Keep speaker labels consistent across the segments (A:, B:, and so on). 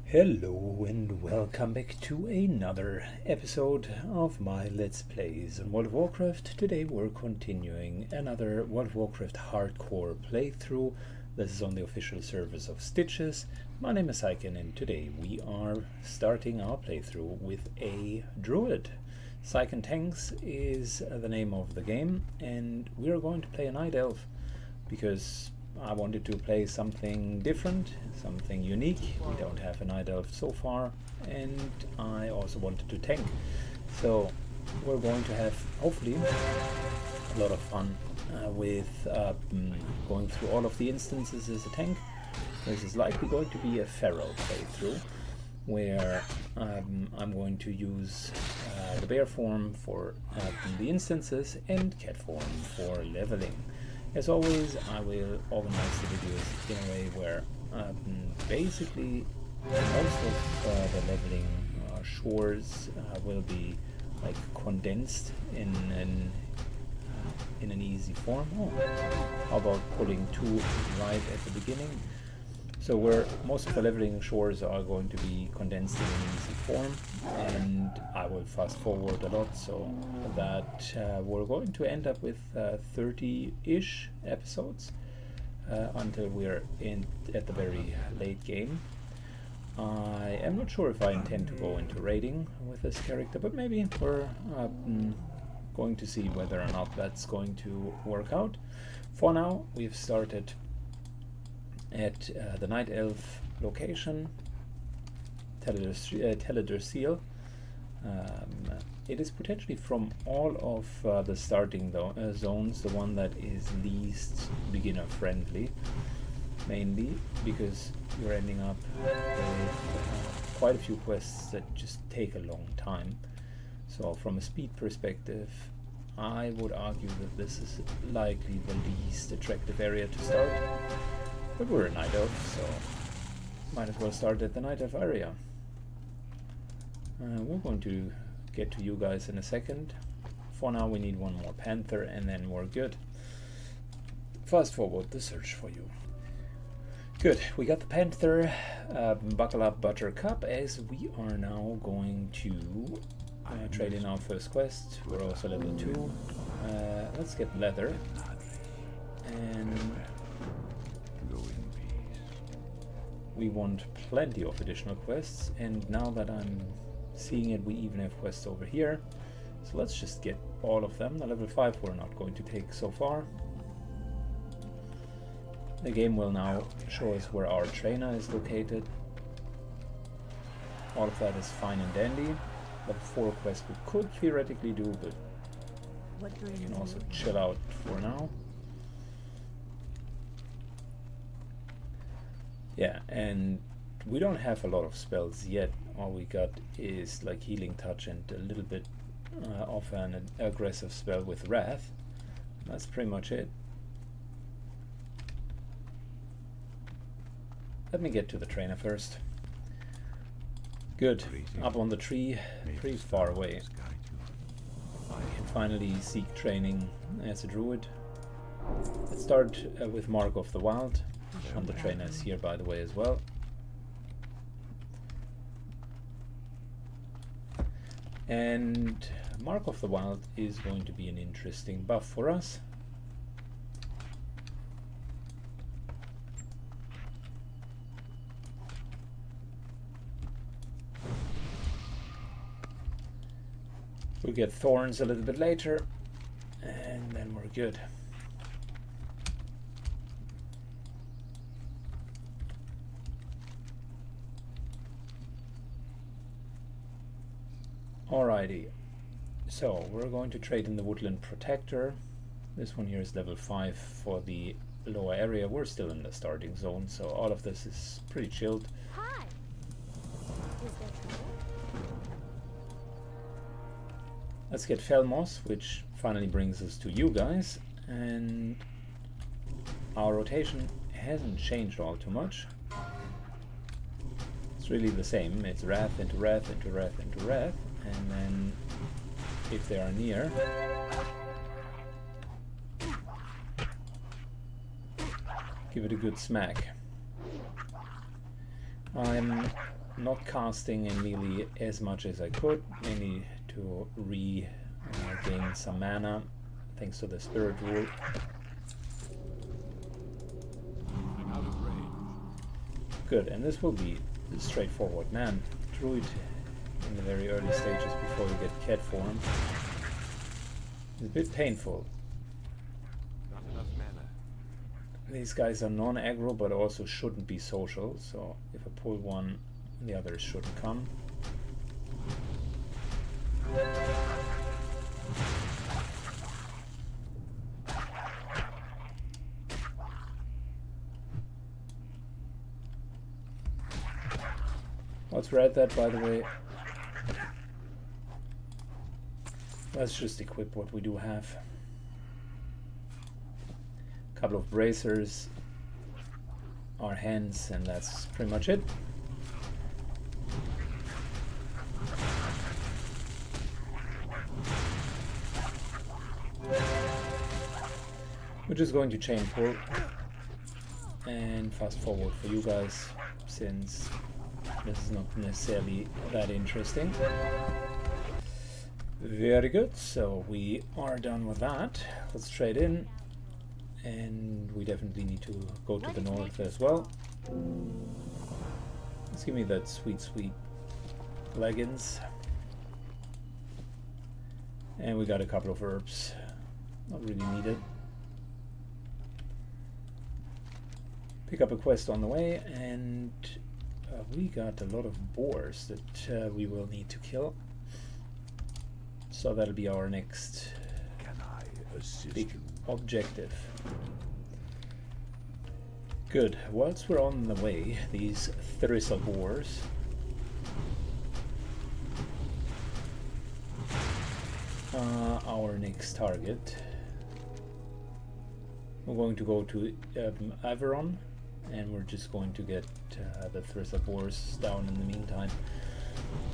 A: Hello and welcome back to another episode of my Let's Plays on World of Warcraft. Today we're continuing another World of Warcraft hardcore playthrough. This is on the official servers of Stitches. My name is Syken and today we are starting our playthrough with a druid. Syken Tanks is the name of the game and we're going to play a night elf because I wanted to play something different, something unique. We don't have a night elf so far, and I also wanted to tank. So we're going to have, hopefully, a lot of fun with going through all of the instances as a tank. This is likely going to be a feral playthrough, where I'm going to use the bear form for the instances and cat form for leveling. As always, I will organize the videos in a way where basically most of the leveling chores will be like condensed in an easy form. How about pulling two right at the beginning? So where most of the leveling chores are going to be condensed in an easy form, and I will fast forward a lot so that we're going to end up with 30-ish episodes until we're at the very late game. I am not sure if I intend to go into raiding with this character, but maybe we're going to see whether or not that's going to work out. For now, we've started at the Night Elf location, Teledor Seal. It is potentially from all of the starting zones the one that is least beginner friendly, mainly because you're ending up with quite a few quests that just take a long time. So from a speed perspective, I would argue that this is likely the least attractive area to start. But we're a night elf, so might as well start at the night elf area. We're going to get to you guys in a second. For now we need one more panther and then we're good. Fast forward the search for you. Good, we got the panther. Buckle up buttercup, as we are now going to trade in our first quest. We're also level 2. Let's get leather. And we want plenty of additional quests, and now that I'm seeing it, we even have quests over here. So let's just get all of them. The level 5 we're not going to take so far. The game will now show us where our trainer is located. All of that is fine and dandy. Level 4 quest we could theoretically do, but we can also chill out for now. Yeah, and we don't have a lot of spells yet. All we got is like Healing Touch and a little bit of an aggressive spell with Wrath. That's pretty much it. Let me get to the trainer first. Good, up on the tree, pretty far away. I can finally seek training as a druid. Let's start with Mark of the Wild. And the trainer is here, by the way, as well. And Mark of the Wild is going to be an interesting buff for us. We'll get thorns a little bit later, and then we're good. Alrighty, so we're going to trade in the Woodland Protector. This one here is level 5 for the lower area. We're still in the starting zone, so all of this is pretty chilled.
B: Hi. Is there trouble?
A: Let's get Felmos, which finally brings us to you guys, and our rotation hasn't changed all too much. It's really the same. It's Wrath into Wrath into Wrath into Wrath. And then, if they are near, give it a good smack. I'm not casting in melee as much as I could, mainly to regain some mana, thanks to the spirit rule.
C: I'm out of range.
A: Good, and this will be straightforward. Man, Druid in the very early stages before you get cat form is a bit painful.
C: Not enough mana.
A: These guys are non-aggro but also shouldn't be social, so if I pull one, the others shouldn't come. Let's read that, by the way. Let's just equip what we do have. A couple of bracers, our hands, and that's pretty much it. We're just going to chain pull and fast forward for you guys, since this is not necessarily that interesting. Very good, so we are done with that. Let's trade in, and we definitely need to go to the north as well. Let's give me that sweet, sweet leggings. And we got a couple of herbs, not really needed. Pick up a quest on the way, and we got a lot of boars that we will need to kill. So that'll be our next big objective. Good. Whilst we're on the way, these Thrissel boars are our next target. We're going to go to Azeroth, and we're just going to get the Thrissel boars down in the meantime.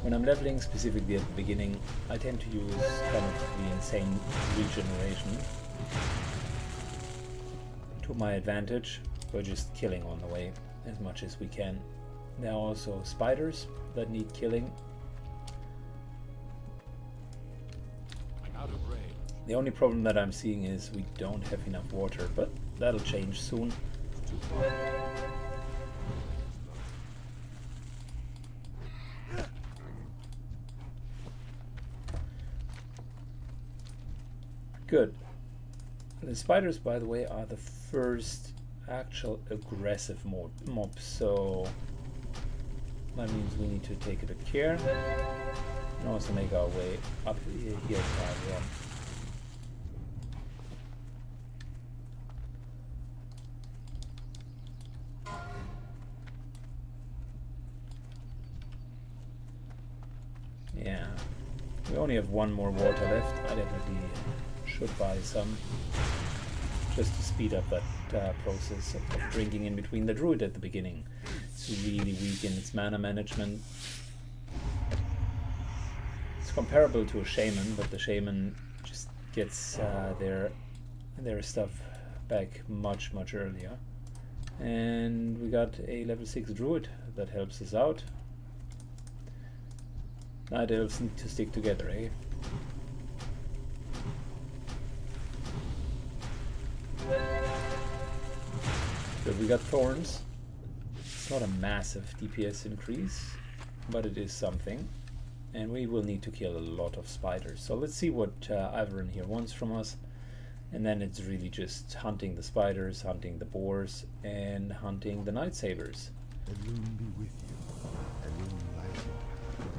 A: When I'm leveling, specifically at the beginning, I tend to use kind of the insane regeneration to my advantage. We're just killing on the way as much as we can. There are also spiders that need killing.
C: I'm out of range.
A: The only problem that I'm seeing is we don't have enough water, but that'll change soon. Good. The spiders, by the way, are the first actual aggressive mobs, so that means we need to take a bit of care and also make our way up here to Azeroth. Yeah, we only have one more water left. I definitely should buy some, just to speed up that process of drinking in between. The druid at the beginning is really weak in its mana management. It's comparable to a shaman, but the shaman just gets their stuff back much earlier. And we got a level 6 druid that helps us out. Night elves need to stick together, eh? Good, we got thorns. It's not a massive DPS increase, but it is something. And we will need to kill a lot of spiders. So let's see what Azeroth here wants from us. And then it's really just hunting the spiders, hunting the boars, and hunting the night sabers.
D: Alone be with you. Alone light your path.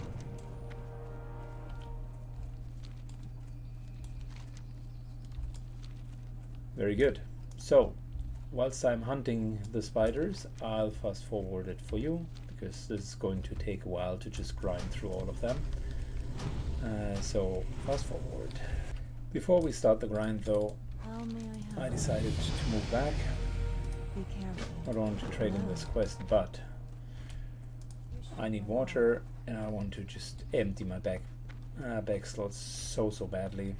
A: Very good. So, whilst I'm hunting the spiders, I'll fast forward it for you, because this is going to take a while to just grind through all of them. So, fast forward. Before we start the grind though,
B: How may I help?
A: I decided to move back.
B: Be careful.
A: I don't want to trade in this quest, but I need water, and I want to just empty my back slots so badly.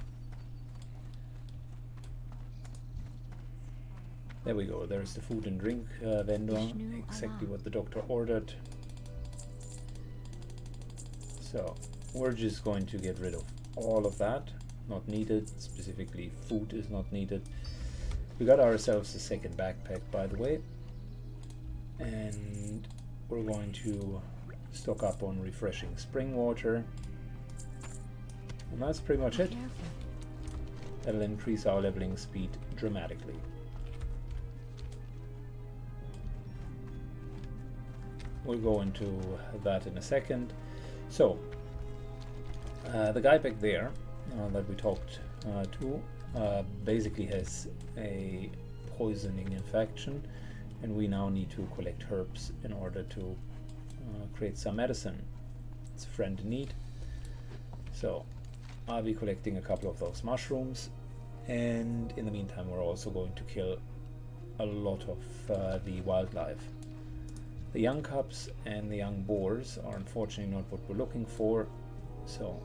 A: There we go, there's the food and drink vendor, exactly what the doctor ordered. So we're just going to get rid of all of that. Not needed. Specifically, food is not needed. We got ourselves a second backpack, by the way. And we're going to stock up on refreshing spring water. And that's pretty much it.
B: Careful.
A: That'll increase our leveling speed dramatically. We'll go into that in a second. So, the guy back there that we talked to basically has a poisoning infection, and we now need to collect herbs in order to create some medicine. It's a friend in need. So, I'll be collecting a couple of those mushrooms, and in the meantime we're also going to kill a lot of the wildlife. The young cubs and the young boars are unfortunately not what we're looking for, so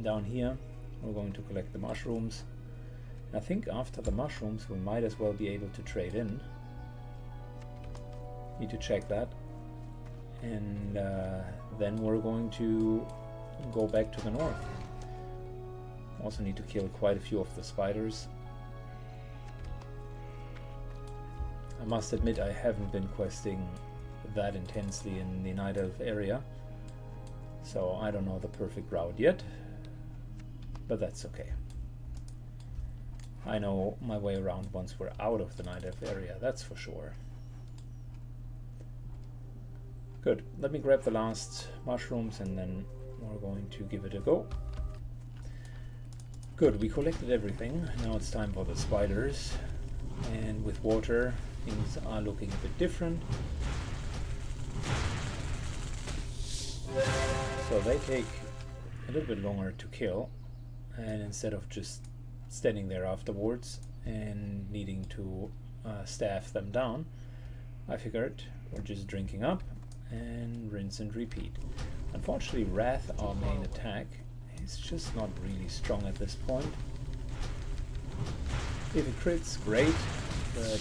A: down here we're going to collect the mushrooms. I think after the mushrooms we might as well be able to trade in. Need to check that. And then we're going to go back to the north. Also need to kill quite a few of the spiders. I must admit I haven't been questing that intensely in the Night Elf area, so I don't know the perfect route yet, but that's okay. I know my way around once we're out of the Night Elf area, that's for sure. Good, let me grab the last mushrooms and then we're going to give it a go. Good, we collected everything. Now it's time for the spiders. And with water, things are looking a bit different. So they take a little bit longer to kill. And instead of just standing there afterwards and needing to staff them down, I figured we're just drinking up and rinse and repeat. Unfortunately, Wrath, our main attack, is just not really strong at this point. If it crits, great, but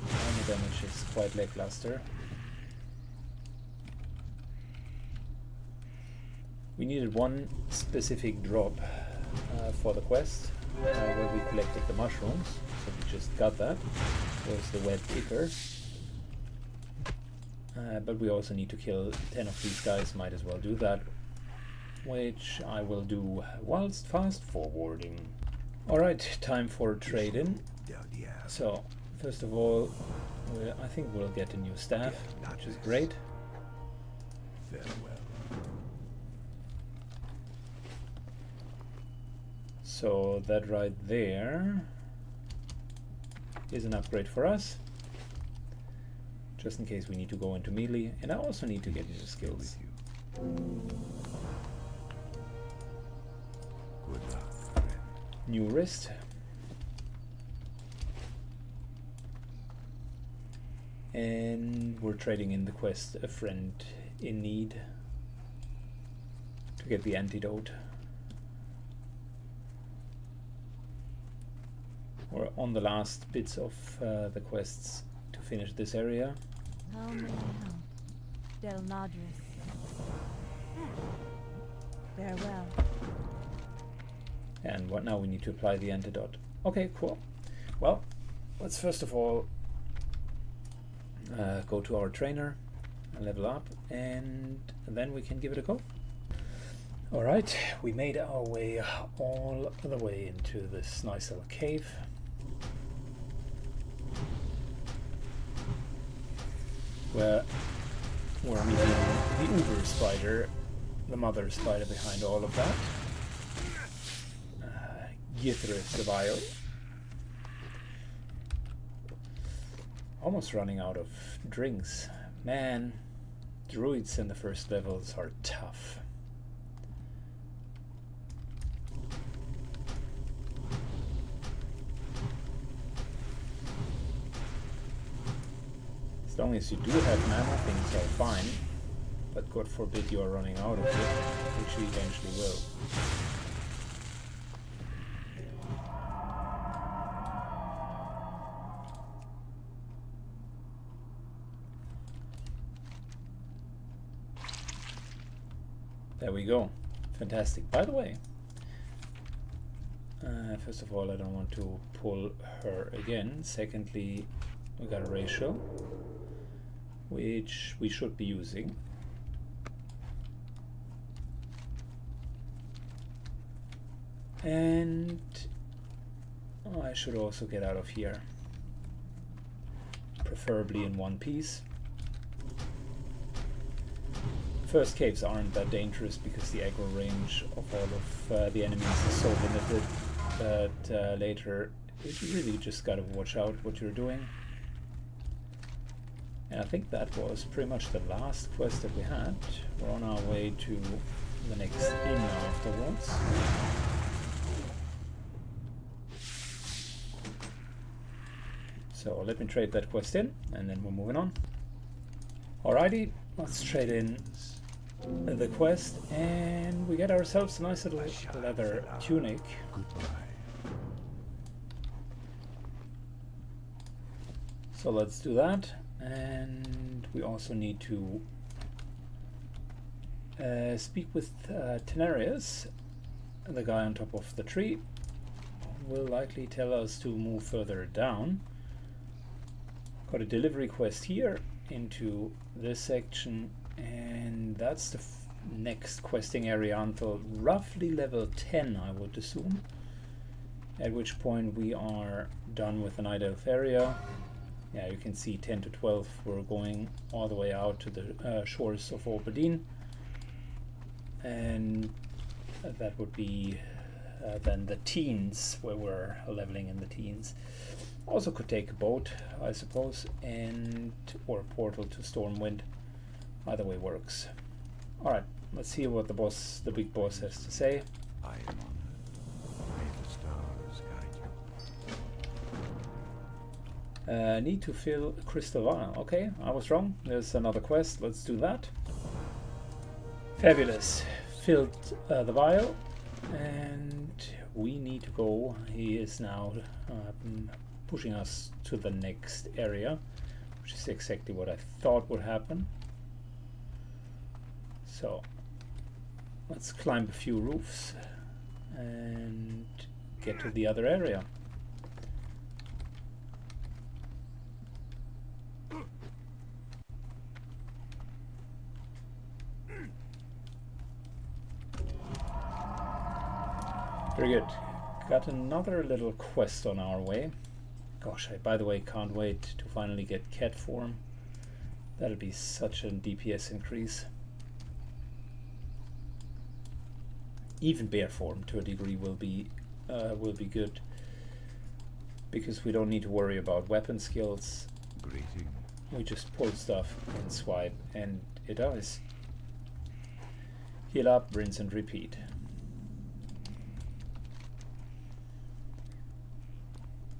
A: armor damage is quite lackluster. We needed one specific drop for the quest, where we collected the mushrooms, so we just got that. It was the web kicker. But we also need to kill 10 of these guys, might as well do that, which I will do whilst fast forwarding. Alright, time for trade-in. So, first of all, I think we'll get a new staff, which is great. So that right there is an upgrade for us, just in case we need to go into melee, and I also need to get new skills.
D: Good luck, friend.
A: New wrist. And we're trading in the quest A Friend in Need to get the antidote. We're on the last bits of the quests to finish this area.
B: How may I help? Del Madris. Farewell.
A: And what now? We need to apply the antidote. Okay, cool. Well, let's first of all go to our trainer and level up, and then we can give it a go. Alright, we made our way all the way into this nice little cave. Where we're meeting the Uber spider, the mother spider behind all of that. Githrith the Vile. Almost running out of drinks. Man, druids in the first levels are tough. As long as you do have mana, things are fine. But God forbid you are running out of it, which you eventually will. There we go. Fantastic. By the way, first of all, I don't want to pull her again. Secondly, we got a ratio, which we should be using. And I should also get out of here, preferably in one piece. First caves aren't that dangerous because the aggro range of all of the enemies is so limited, but later you really just gotta watch out what you're doing. And I think that was pretty much the last quest that we had. We're on our way to the next inn afterwards. So let me trade that quest in, and then we're moving on. Alrighty, let's trade in the quest, and we get ourselves a nice little leather tunic.
D: Goodbye.
A: So let's do that, and we also need to speak with Tenarius, the guy on top of the tree. Will likely tell us to move further down. Got a delivery quest here into this section, and that's the next questing area until roughly level 10, I would assume, at which point we are done with the Night Elf area. Yeah, you can see 10 to 12 we're going all the way out to the shores of Oberdeen, and that would be then the teens, where we're leveling in the teens. Also could take a boat, I suppose, and or a portal to Stormwind. Either way works. Alright, let's see what the big boss has to say.
D: I am honored. May the stars guide you.
A: Need to fill a crystal vial. Okay, I was wrong. There's another quest. Let's do that. Fabulous. Filled the vial, and we need to go. He is now pushing us to the next area, which is exactly what I thought would happen. So let's climb a few roofs and get to the other area. Very good. Got another little quest on our way. Gosh, I, by the way, can't wait to finally get cat form. That'll be such a DPS increase. Even bear form to a degree will be good, because we don't need to worry about weapon skills.
D: Greeting.
A: We just pull stuff and swipe, and it does. Heal up, rinse and repeat.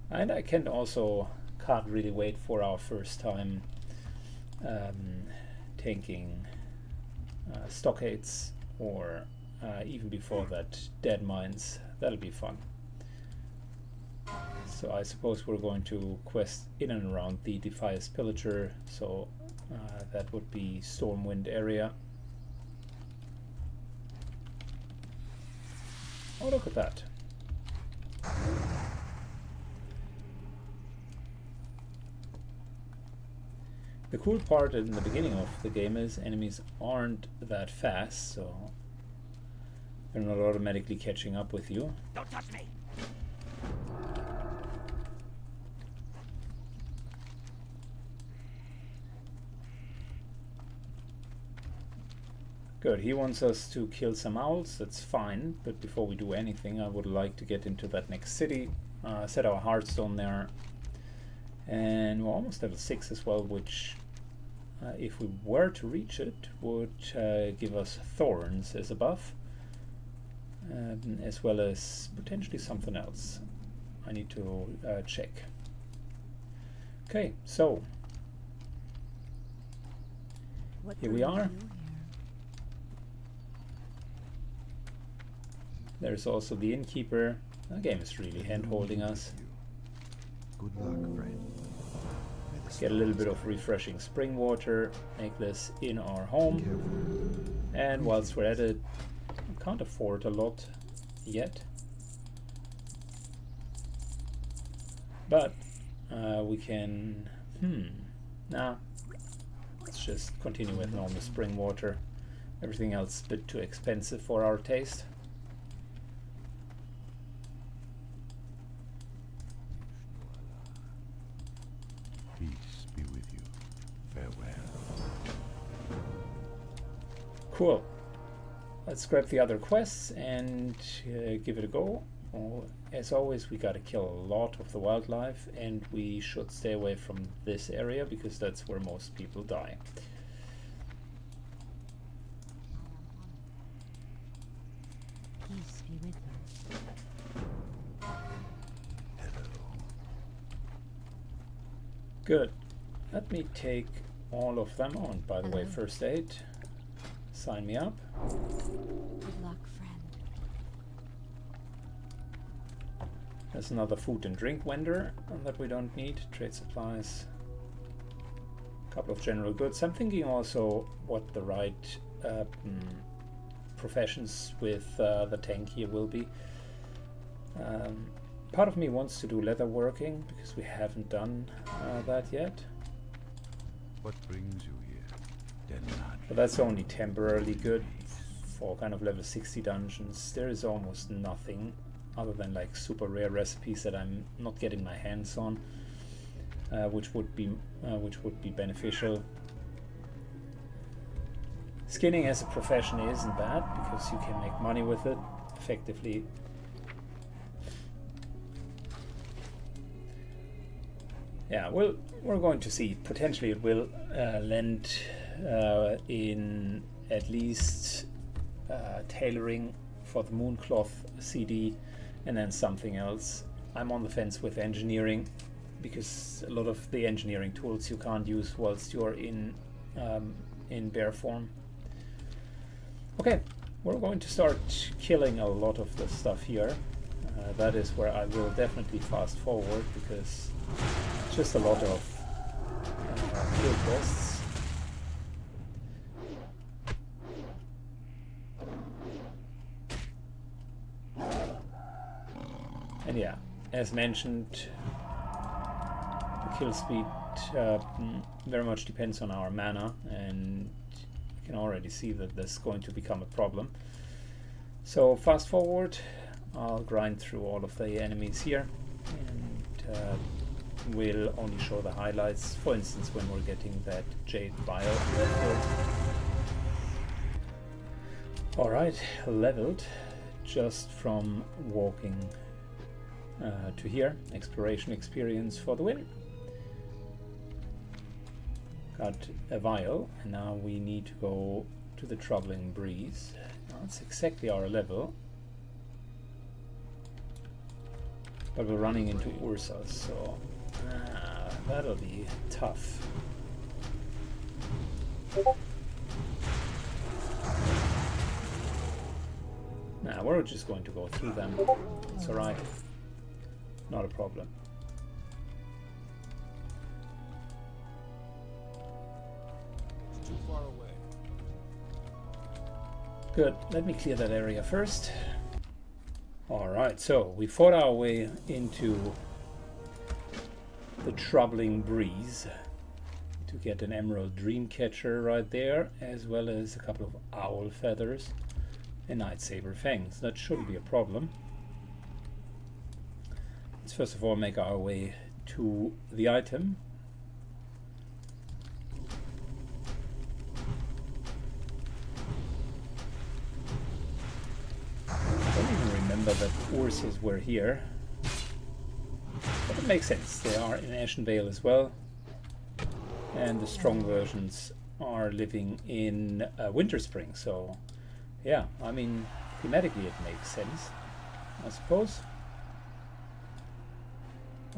A: And I can't really wait for our first time tanking stockades, or even before that, dead mines. That'll be fun. So I suppose we're going to quest in and around the Defias Pillager, so that would be Stormwind area. Oh, look at that. The cool part in the beginning of the game is enemies aren't that fast, so they're not automatically catching up with you.
E: Don't touch me!
A: Good, he wants us to kill some owls, that's fine, but before we do anything I would like to get into that next city, set our heartstone there, and we're almost level 6 as well, which if we were to reach it would give us thorns as a buff, as well as potentially something else. I need to check. Okay, so here we are. There's also the innkeeper. The game is really hand-holding us.
D: Good luck, friend.
A: Get a little bit of refreshing spring water, make this in our home, and whilst we're at it, can't afford a lot yet. But we can... Nah. Let's just continue with normal spring water. Everything else a bit too expensive for our taste.
D: Peace be with you. Farewell.
A: Cool. Let's grab the other quests and give it a go. As always, we gotta kill a lot of the wildlife, and we should stay away from this area because that's where most people die.
B: Peace be with you.
A: Good. Let me take all of them on. By the way,
B: Hello.
A: first aid. Sign me up.
B: Good luck, friend.
A: There's another food and drink vendor that we don't need. Trade supplies. A couple of general goods. I'm thinking also what the right professions with the tank here will be. Part of me wants to do leather working because we haven't done that yet.
D: What brings you here?
A: But that's only temporarily good for kind of level 60 dungeons. There is almost nothing other than like super rare recipes that I'm not getting my hands on, which would be beneficial. Skinning as a profession isn't bad because you can make money with it effectively. Yeah, well, we're going to see. Potentially it will lend in at least tailoring for the Mooncloth CD, and then something else. I'm on the fence with engineering because a lot of the engineering tools you can't use whilst you're in bear form. Okay, we're going to start killing a lot of the stuff here. That is where I will definitely fast forward because it's just a lot of kill quests. And yeah, as mentioned, the kill speed very much depends on our mana, and you can already see that this is going to become a problem. So fast forward, I'll grind through all of the enemies here, and we'll only show the highlights. For instance, when we're getting that Jade Vial. Alright, leveled just from walking to here. Exploration experience for the win. Got a vial, and now we need to go to the Troubling Breeze. That's exactly our level. But we're running into Ursa, so that'll be tough. Nah, we're just going to go through them. It's alright. Not a problem.
C: It's too far away.
A: Good. Let me clear that area first. Alright, so we fought our way into the Troubling Breeze to get an Emerald Dreamcatcher right there, as well as a couple of Owl Feathers and Night Saber Fangs. That shouldn't be a problem. Let's first of all make our way to the item. I don't even remember that Ursas were here. But it makes sense. They are in Ashenvale as well. And the strong versions are living in Winterspring. So, yeah, I mean, thematically it makes sense, I suppose.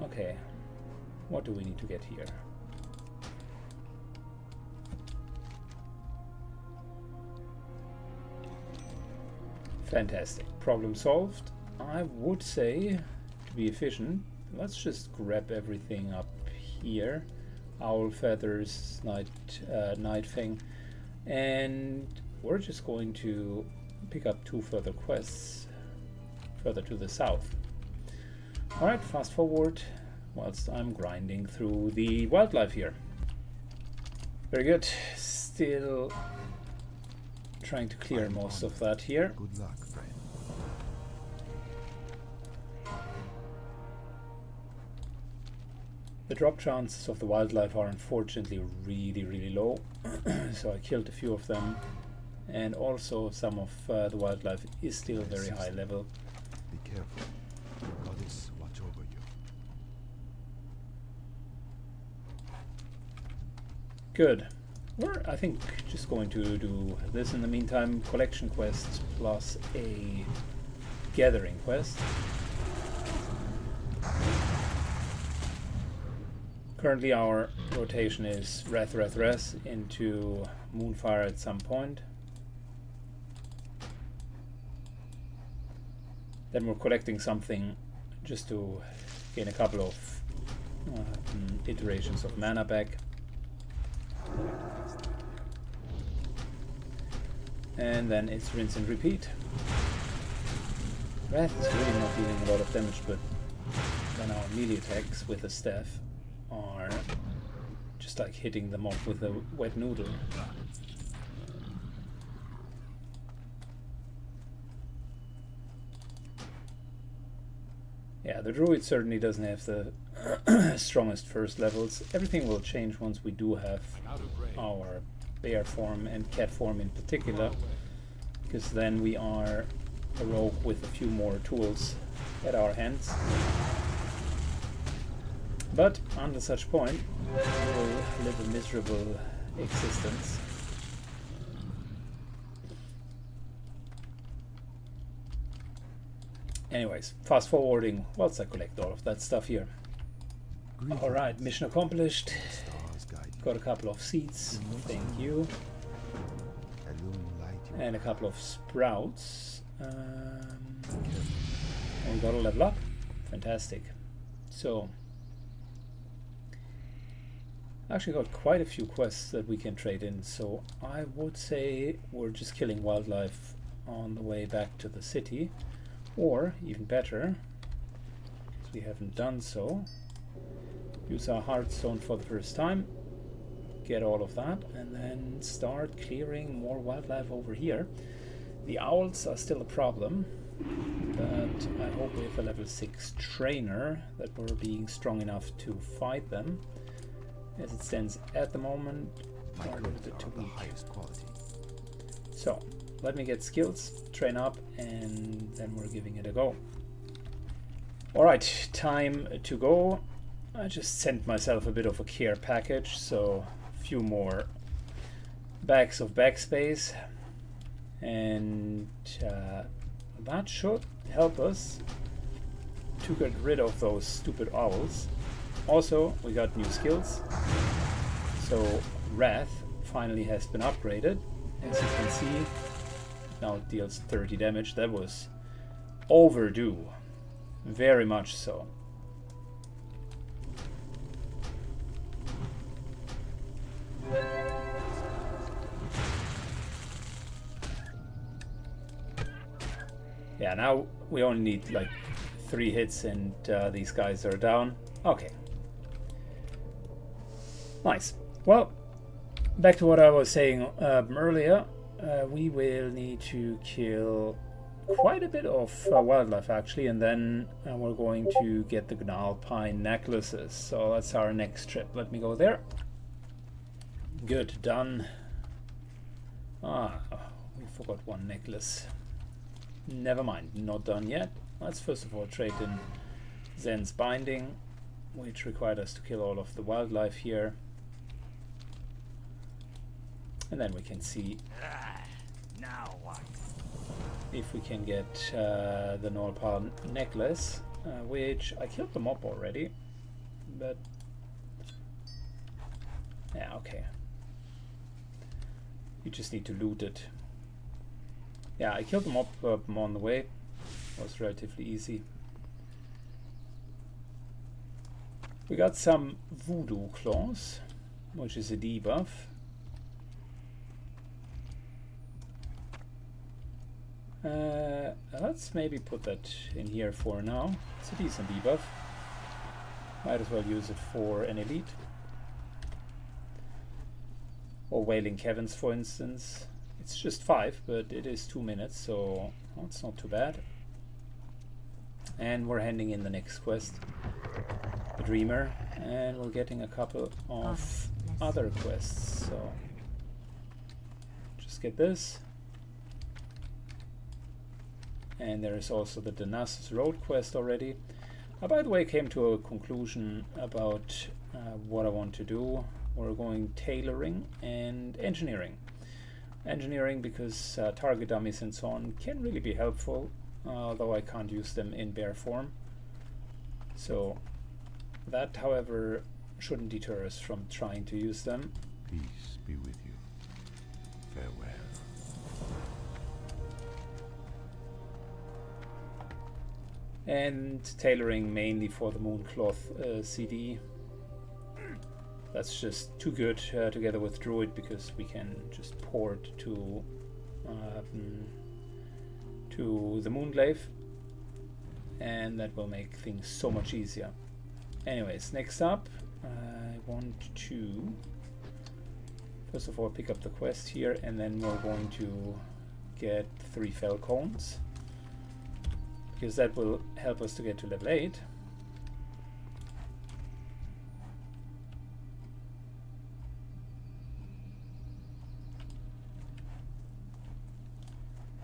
A: Okay, what do we need to get here? Fantastic. Problem solved. I would say, to be efficient, let's just grab everything up here. Owl Feathers, Night Fang, and we're just going to pick up 2 further quests further to the south. Alright, fast forward whilst I'm grinding through the wildlife here. Very good. Still trying to clear most of that here.
D: Good luck, friend.
A: The drop chances of the wildlife are unfortunately really low. So I killed a few of them, and also some of the wildlife is still very high level.
D: Be careful. Goddess, watch over you.
A: Good. We're, I think, just going to do this in the meantime. Collection quest plus a gathering quest. Currently our rotation is Wrath into Moonfire at some point. Then we're collecting something just to gain a couple of iterations of mana back. And then it's rinse and repeat. Wrath is really not dealing a lot of damage, but then our melee attacks with the staff are just like hitting them off with a wet noodle. Yeah, the druid certainly doesn't have the strongest first levels. Everything will change once we do have our bear form and cat form in particular, because then we are a rogue with a few more tools at our hands. But under such point, we will live a miserable existence. Anyways, fast forwarding whilst I collect all of that stuff here. Alright, mission accomplished.
D: Stars guide you.
A: Got a couple of seeds, thank you.
D: And will light you.
A: And a couple of sprouts. And we got a level up. Fantastic. So, actually got quite a few quests that we can trade in, so I would say we're just killing wildlife on the way back to the city, or even better, because we haven't done so, use our Hearthstone for the first time, get all of that, and then start clearing more wildlife over here. The owls are still a problem, but I hope with a level 6 trainer that we're being strong enough to fight them. As it stands at the moment, are a little bit too weak.
D: Highest quality.
A: So, let me get skills, train up, and then we're giving it a go. Alright, time to go. I just sent myself a bit of a care package, so a few more bags of backspace. And that should help us to get rid of those stupid owls. Also, we got new skills. So Wrath finally has been upgraded. As you can see, now it deals 30 damage. That was overdue. Very much so. Yeah, now we only need like 3 hits and these guys are down. Okay. Nice. Well, back to what I was saying earlier. We will need to kill quite a bit of wildlife actually, and then we're going to get the Gnarl Pine necklaces. So that's our next trip. Let me go there. Good, done. Ah, we forgot one necklace. Never mind, not done yet. Let's first of all trade in Zen's Binding, which required us to kill all of the wildlife here. And then we can see
C: Now what?
A: if we can get the Gnarl necklace, which I killed the mob already, but yeah, okay. You just need to loot it. Yeah, I killed the mob on the way. It was relatively easy. We got some Voodoo Claws, which is a debuff. Let's maybe put that in here for now. It's a decent debuff. Might as well use it for an elite. Or Wailing Caverns, for instance. It's just 5, but it is 2 minutes, so it's not too bad. And we're handing in the next quest, the Dreamer, and we're getting a couple of other quests. So just get this. And there is also the Daunting's Road quest already. I, by the way, came to a conclusion about what I want to do. We're going tailoring and engineering. Engineering because target dummies and so on can really be helpful, although I can't use them in bare form. So that, however, shouldn't deter us from trying to use them.
D: Peace be with you. Farewell.
A: And tailoring mainly for the Mooncloth CD. That's just too good together with Druid, because we can just port to the Moonglaive, and that will make things so much easier. Anyways, next up, I want to first of all pick up the quest here, and then we're going to get 3 fell cones, because that will help us to get to level 8.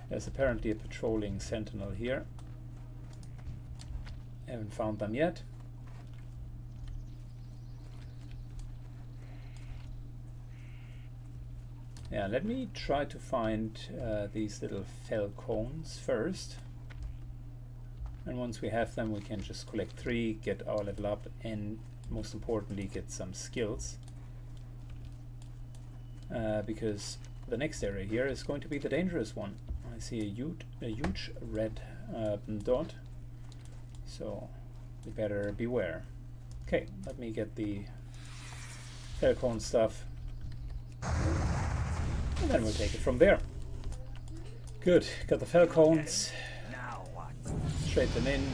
A: There's apparently a patrolling sentinel here. Haven't found them yet. Yeah, let me try to find these little fell cones first. And once we have them, we can just collect 3, get our level up, and most importantly, get some skills. Because the next area here is going to be the dangerous one. I see a huge red dot, so we better beware. Okay, let me get the Falcon stuff, and then we'll take it from there. Good, got the Falcons.
C: Now what?
A: Trade them in,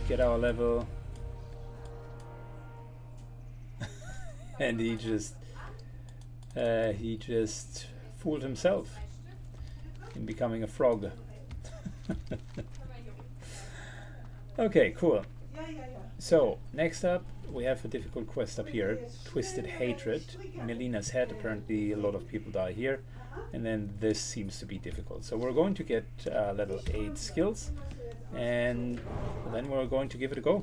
A: get our level. And he just fooled himself in becoming a frog. Okay, cool. So next up we have a difficult quest up here, Twisted Hatred. Melina's Head, apparently a lot of people die here, and then this seems to be difficult. So we're going to get level 8 skills, and then we're going to give it a go.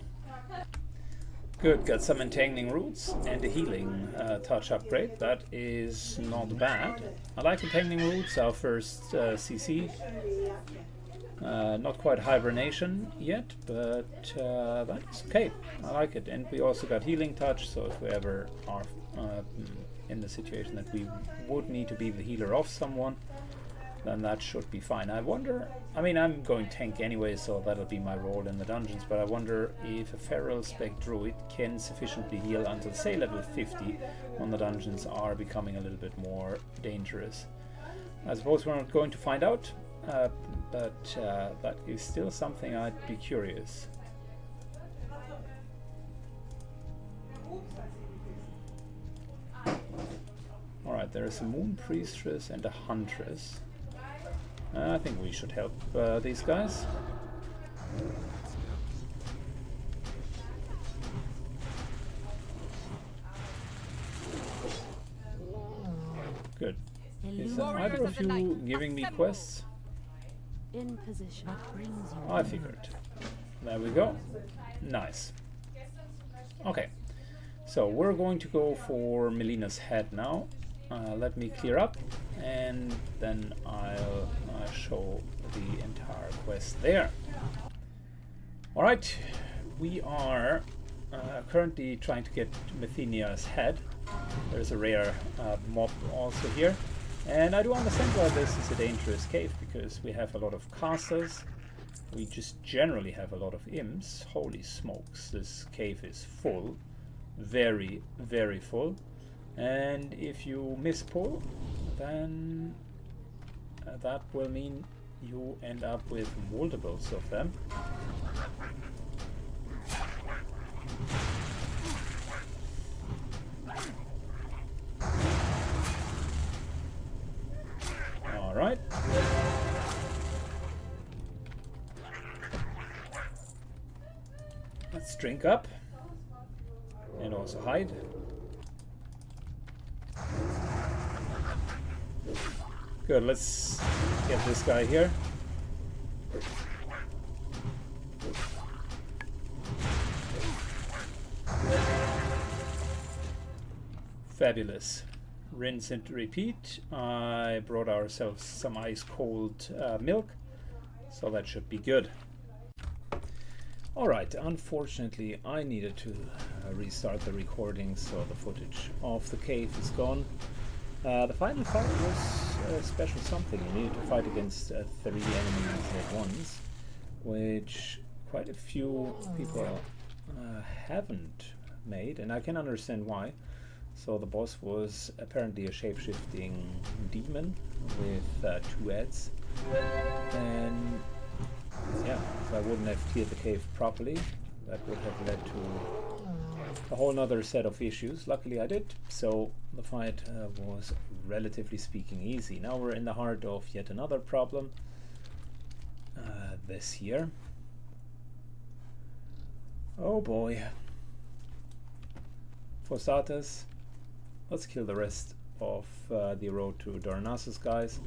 A: Good, got some entangling roots and a healing touch upgrade. That is not bad. I like entangling roots, our first CC. Not quite hibernation yet, but that's okay. I like it. And we also got healing touch, so if we ever are in the situation that we would need to be the healer of someone, then that should be fine. I wonder, I mean, I'm going tank anyway, so that'll be my role in the dungeons, but I wonder if a feral spec druid can sufficiently heal until, say, level 50, when the dungeons are becoming a little bit more dangerous. I suppose we're not going to find out, but that is still something I'd be curious. Alright, there is a moon priestess and a huntress. I think we should help these guys. Good. Is either of you giving me quests?
B: In position. What brings you?
A: I figured. There we go. Nice. Okay. So we're going to go for Melina's Head now. Let me clear up, and then I'll show the entire quest there. Alright, we are currently trying to get Methinia's Head. There's a rare mob also here, and I do understand why this is a dangerous cave, because we have a lot of casters. We just generally have a lot of imps. Holy smokes, this cave is full. Very, very full. And if you miss pull, then that will mean you end up with multiples of them. All right. Let's drink up and also hide. Good, let's get this guy here. Fabulous. Rinse and repeat. I brought ourselves some ice cold milk, so that should be good. Alright, unfortunately I needed to restart the recording, so the footage of the cave is gone. The final fight was a special something. You needed to fight against 3 enemies at once, which quite a few people haven't made, and I can understand why. So the boss was apparently a shape-shifting demon with 2 heads, and yeah, if I wouldn't have cleared the cave properly, that would have led to a whole nother set of issues. Luckily I did, so the fight was relatively speaking easy. Now we're in the heart of yet another problem this year. Oh boy. For starters, let's kill the rest of the road to Darnassus guys.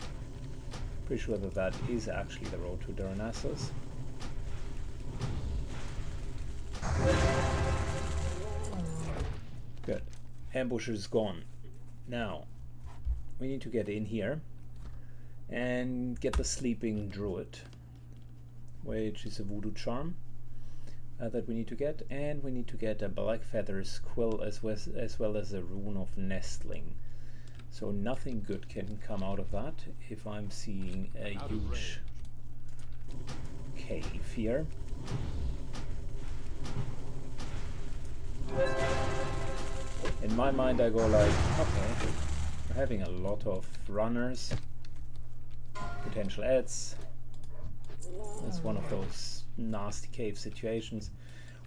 A: Pretty sure that that is actually the road to Darnassus. Good. Ambush is gone. Now, we need to get in here and get the sleeping druid, which is a voodoo charm that we need to get, and we need to get a black feathers quill as well as a rune of nestling. So nothing good can come out of that if I'm seeing a huge cave here. In my mind I go like, okay, we're having a lot of runners, potential ads. It's one of those nasty cave situations.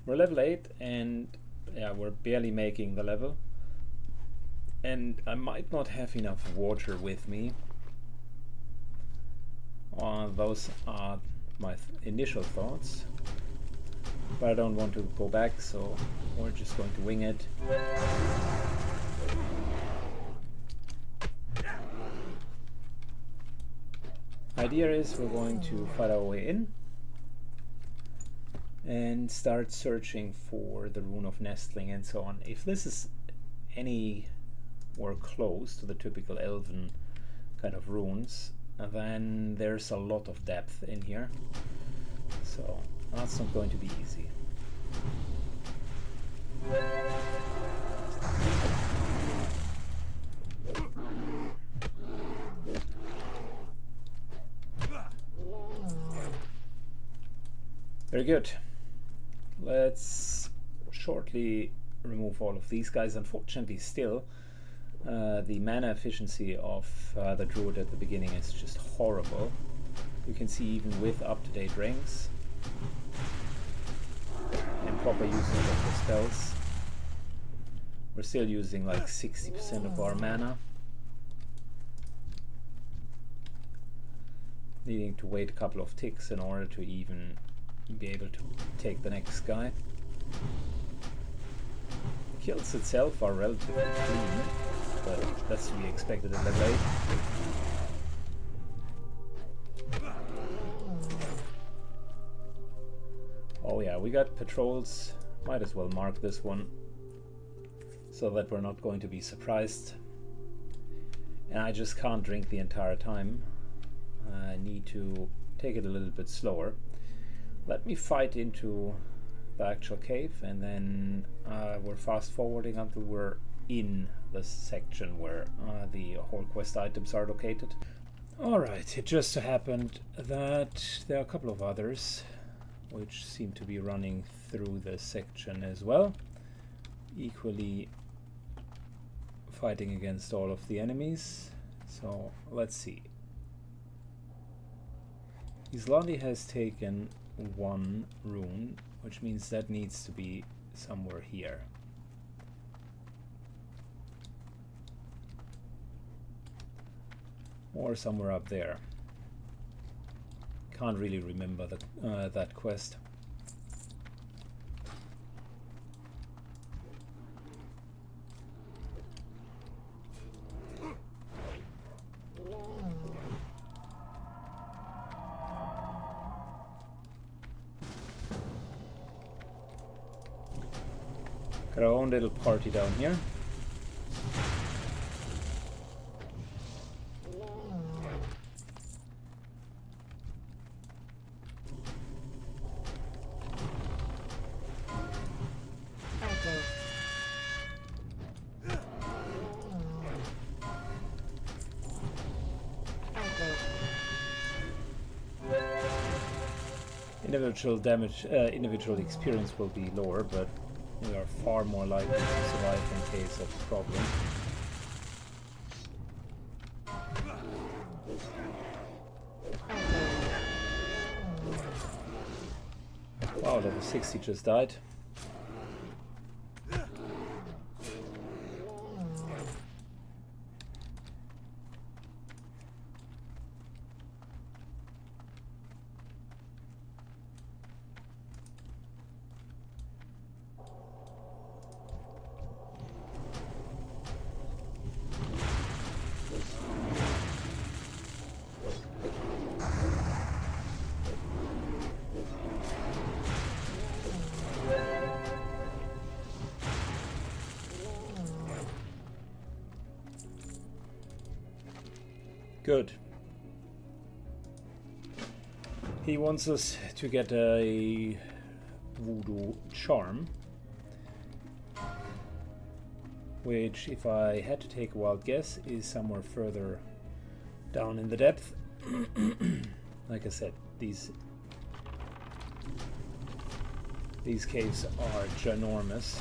A: We're level 8 and yeah, we're barely making the level. And I might not have enough water with me. Those are my initial thoughts. But I don't want to go back, so we're just going to wing it. Idea is we're going to fight our way in and start searching for the rune of nestling and so on. If this is anywhere close to the typical elven kind of runes, then there's a lot of depth in here, so that's not going to be easy. Very good. Let's shortly remove all of these guys. Unfortunately, still, the mana efficiency of the druid at the beginning is just horrible. You can see even with up-to-date rings and proper usage of the spells, we're still using like 60% of our mana. Needing to wait a couple of ticks in order to even be able to take the next guy. The kills itself are relatively clean, but that's to be expected at level 8. Oh yeah, we got patrols. Might as well mark this one so that we're not going to be surprised. And I just can't drink the entire time. I need to take it a little bit slower. Let me fight into the actual cave, and then we're fast forwarding until we're in the section where the whole quest items are located. Alright, it just so happened that there are a couple of others which seem to be running through this section as well, equally fighting against all of the enemies. So let's see. Islandi has taken 1 rune, which means that needs to be somewhere here. Or somewhere up there. Can't really remember that quest. Got our own little party down here. Individual damage, individual experience will be lower, but we are far more likely to survive in case of problem. Wow, level 60 just died. Good. He wants us to get a voodoo charm, which, if I had to take a wild guess, is somewhere further down in the depth. Like I said, these caves are ginormous.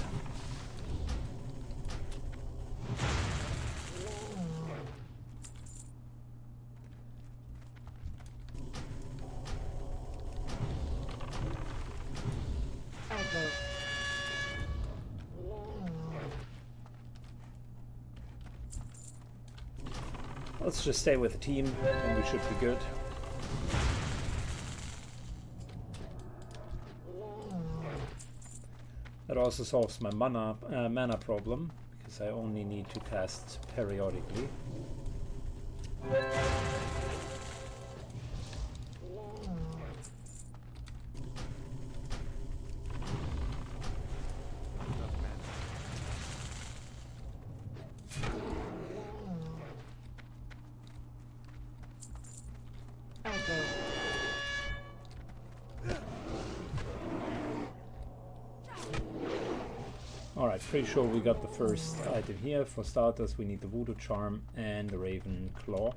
A: Let's just stay with the team and we should be good. That also solves my mana problem, because I only need to cast periodically. Alright, pretty sure we got the first item here. For starters, we need the Voodoo Charm and the Raven Claw.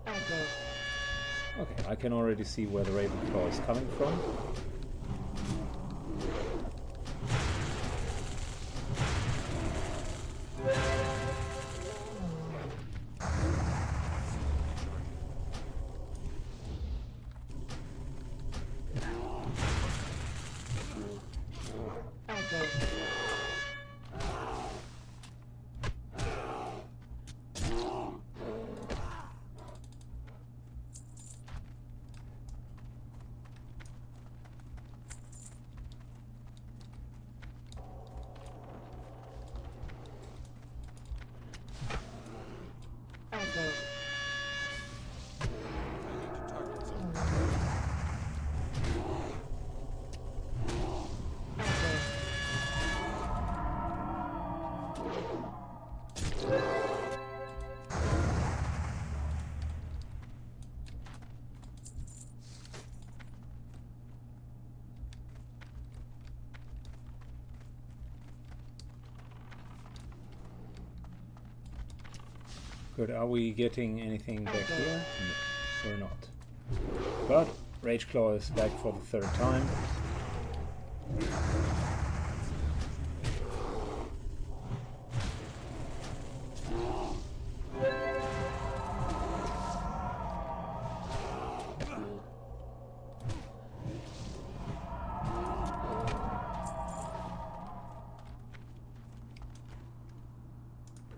A: Okay, I can already see where the Raven Claw is coming from. Good, are we getting anything back here? No, we're not. But Rage Claw is back for the third time.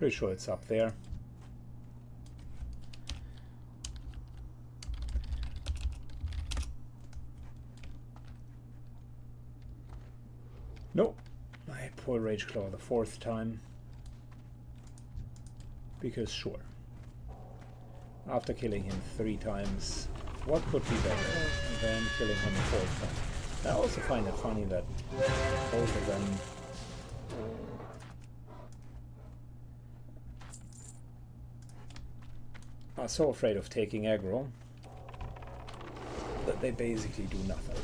A: Pretty sure it's up there. Nope. I pull Rage Claw the 4th time. Because sure. After killing him 3 times, what could be better than killing him a 4th time? I also find it funny that both of them are so afraid of taking aggro that they basically do nothing.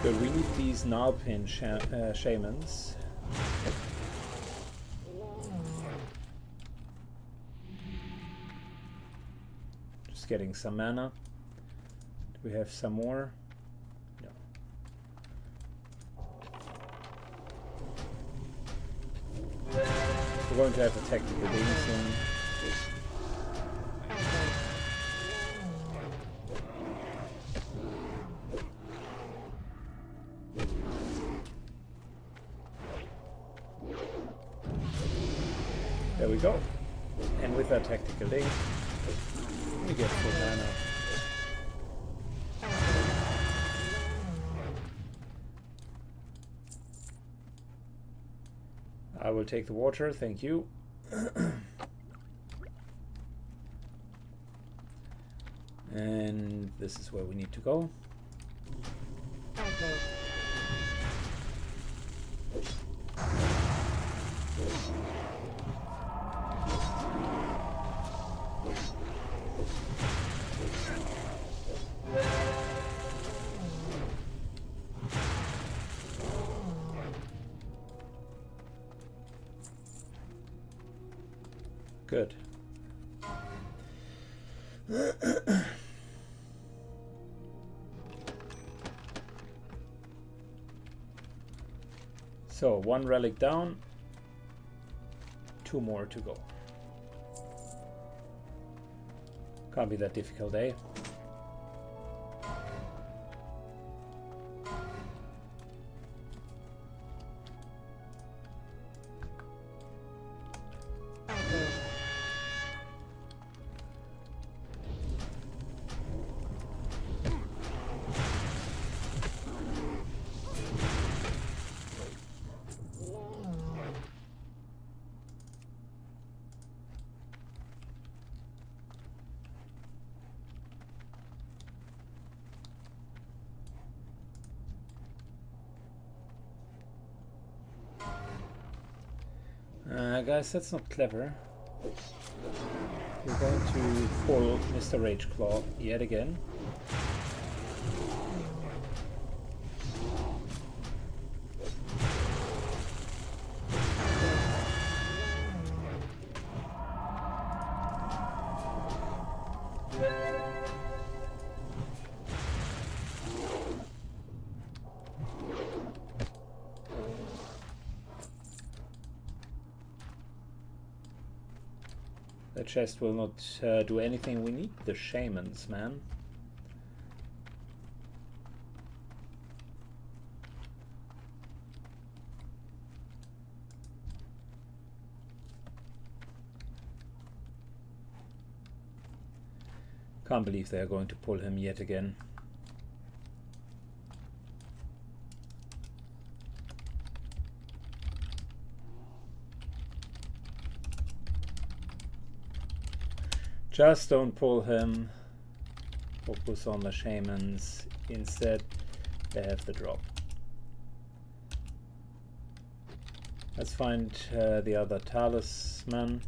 A: But we need these Nalpin shamans. Just getting some mana. Do we have some more? No. We're going to have a tactical beam soon. There we go. And with that tactical link, we get full mana. I will take the water, thank you. And this is where we need to go. Good. So, 1 relic down, 2 more to go. Can't be that difficult, eh? Guys, that's not clever. We're going to pull Mr. Rageclaw yet again. The chest will not do anything. We need the shamans, man. Can't believe they are going to pull him yet again. Just don't pull him. Focus on the shamans. Instead, they have the drop. Let's find the other talisman.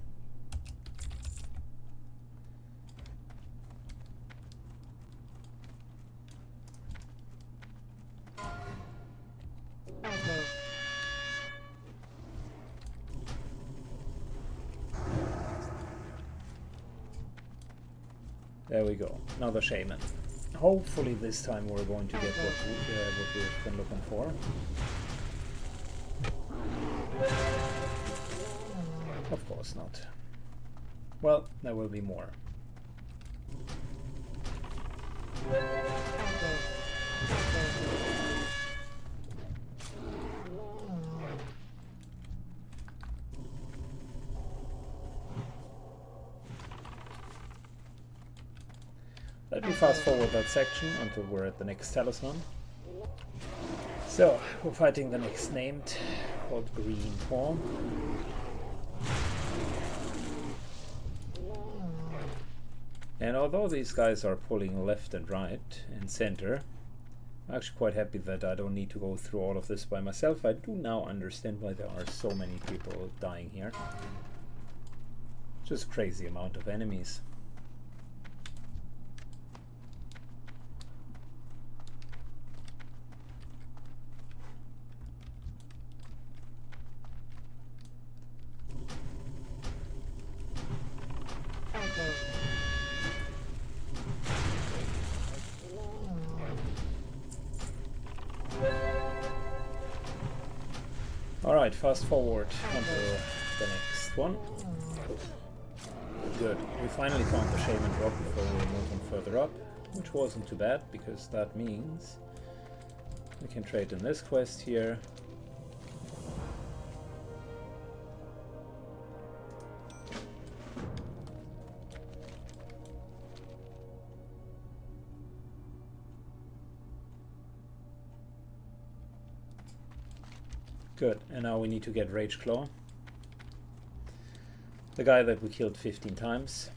A: There we go, another shaman. Hopefully this time we're going to get what we've been looking for. Of course not. Well, there will be more. Let me fast forward that section until we're at the next talisman. So, we're fighting the next named, called Green Paw. And although these guys are pulling left and right and center, I'm actually quite happy that I don't need to go through all of this by myself. I do now understand why there are so many people dying here. Just crazy amount of enemies. Alright, fast forward onto the next one. Good. We finally found the Shaman drop before we were moving further up, which wasn't too bad, because that means we can trade in this quest here. Good, and now we need to get Rage Claw. The guy that we killed 15 times.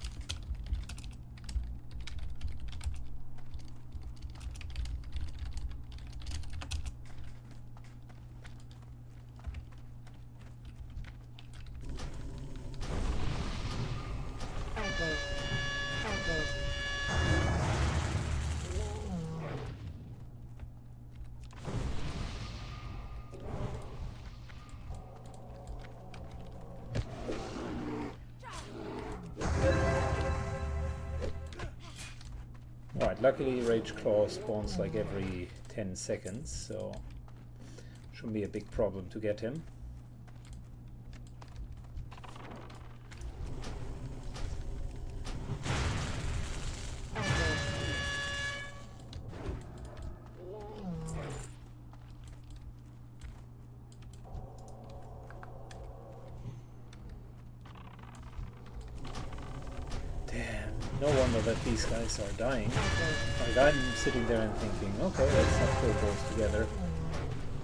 A: Alright, luckily Rage Claw spawns like every 10 seconds, so shouldn't be a big problem to get him. No wonder that these guys are dying. Like, I'm sitting there and thinking, okay, let's not kill both together.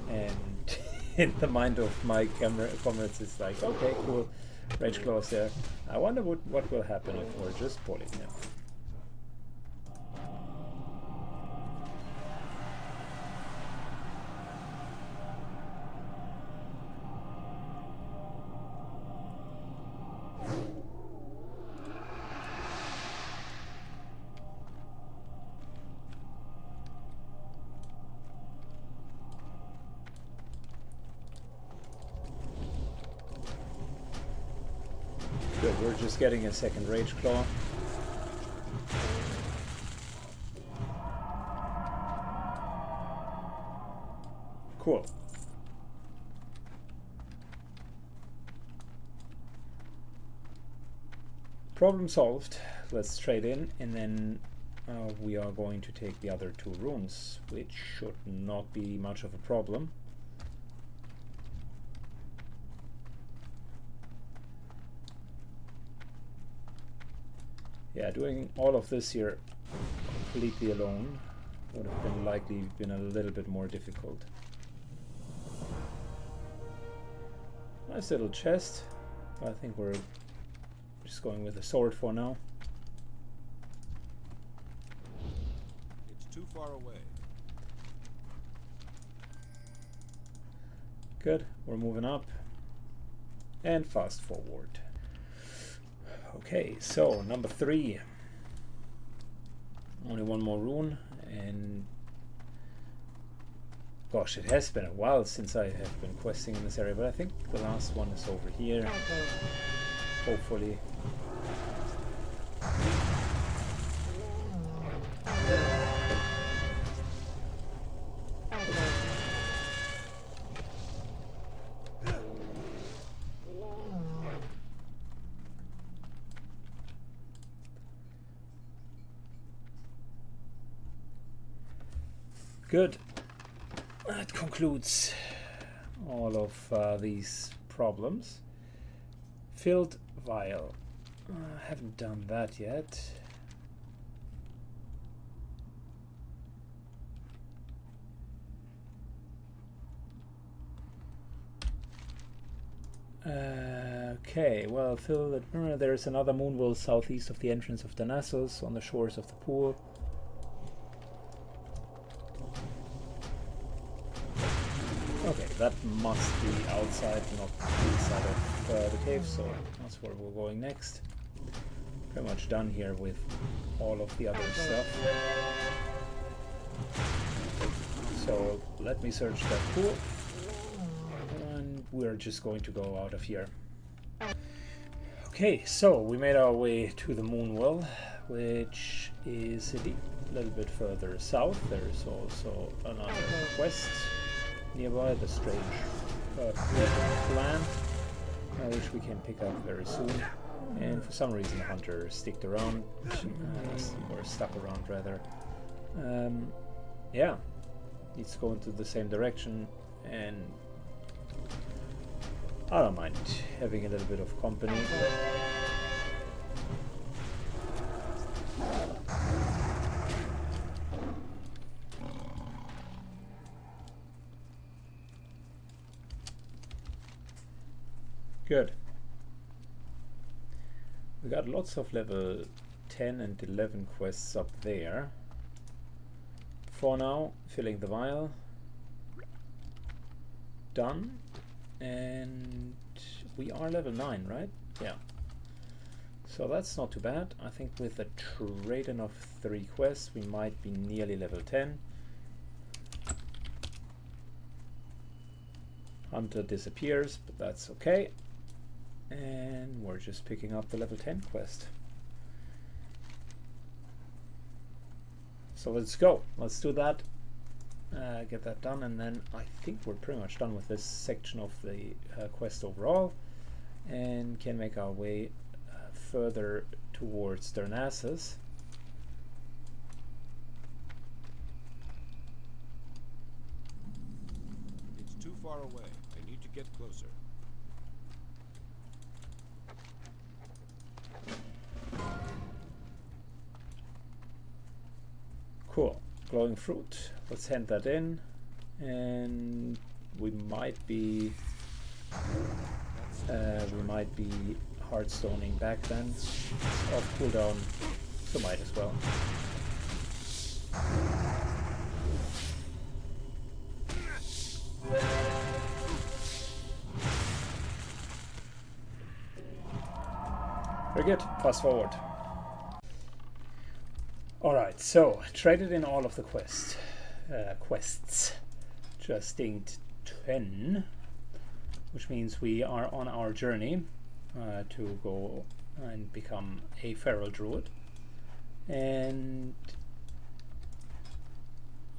A: And in the mind of my comrades, it's like, okay, cool, Rage Claw's there. I wonder what will happen if we're just pulling them. Good, we're just getting a second Rage Claw. Cool. Problem solved. Let's trade in, and then we are going to take the other two runes, which should not be much of a problem. Yeah, doing all of this here completely alone would have been likely been a little bit more difficult. Nice little chest. I think we're just going with a sword for now.
D: It's too far away.
A: Good, we're moving up. And fast forward. Okay, so number 3. Only one more rune, and gosh, it has been a while since I have been questing in this area, but I think the last one is over here. Hopefully. Good. That concludes all of these problems. Filled vial. I haven't done that yet. Okay, well, there's another moonwell southeast of the entrance of Darnassus on the shores of the pool. Okay, that must be outside, not inside of the cave, so that's where we're going next. Pretty much done here with all of the other stuff. So let me search that pool. We're just going to go out of here. Okay, so we made our way to the Moonwell, which is a little bit further south. There's also another quest nearby, the strange plant, which we can pick up very soon. And for some reason, the hunter stuck around, or stuck around rather. Yeah, it's going to the same direction, and I don't mind having a little bit of company. Good. We got lots of level 10 and 11 quests up there. For now, filling the vial. Done. And we are level 9, right? Yeah. So that's not too bad. I think with a trade-in of 3 quests, we might be nearly level 10. Hunter disappears, but that's okay. And we're just picking up the level 10 quest. So let's go. Let's do that. Get that done, and then I think we're pretty much done with this section of the quest overall, and can make our way further towards Darnassus.
D: It's too far away. I need to get closer.
A: Cool. Glowing fruit. Let's hand that in, and we might be hardstoning back then. It's off cooldown, so might as well. Very good. Fast forward. Alright, so traded in all of the quests. Just inked 10, which means we are on our journey to go and become a feral druid. And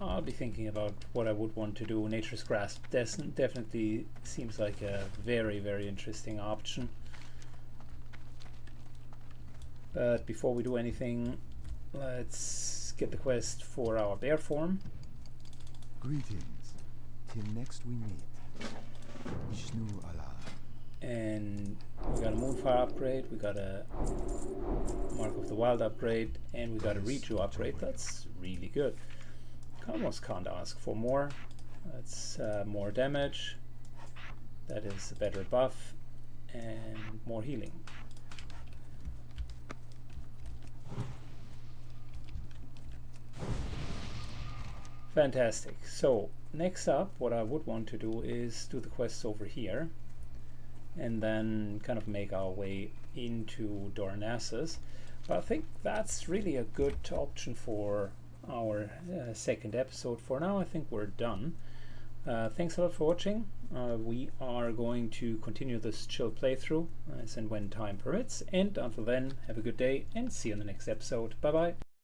A: I'll be thinking about what I would want to do. Nature's Grasp definitely seems like a very, very interesting option. But before we do anything, let's get the quest for our bear form.
D: Greetings. Till next we meet. Vishnu Allah.
A: And we got a Moonfire upgrade, we got a Mark of the Wild upgrade, and we got a Reju upgrade. That's really good. Almost can't ask for more. That's more damage. That is a better buff and more healing. Fantastic. So next up, what I would want to do is do the quests over here, and then kind of make our way into Darnassus. But I think that's really a good option for our second episode. For now, I think we're done. Thanks a lot for watching. We are going to continue this chill playthrough as and when time permits. And until then, have a good day and see you in the next episode. Bye bye.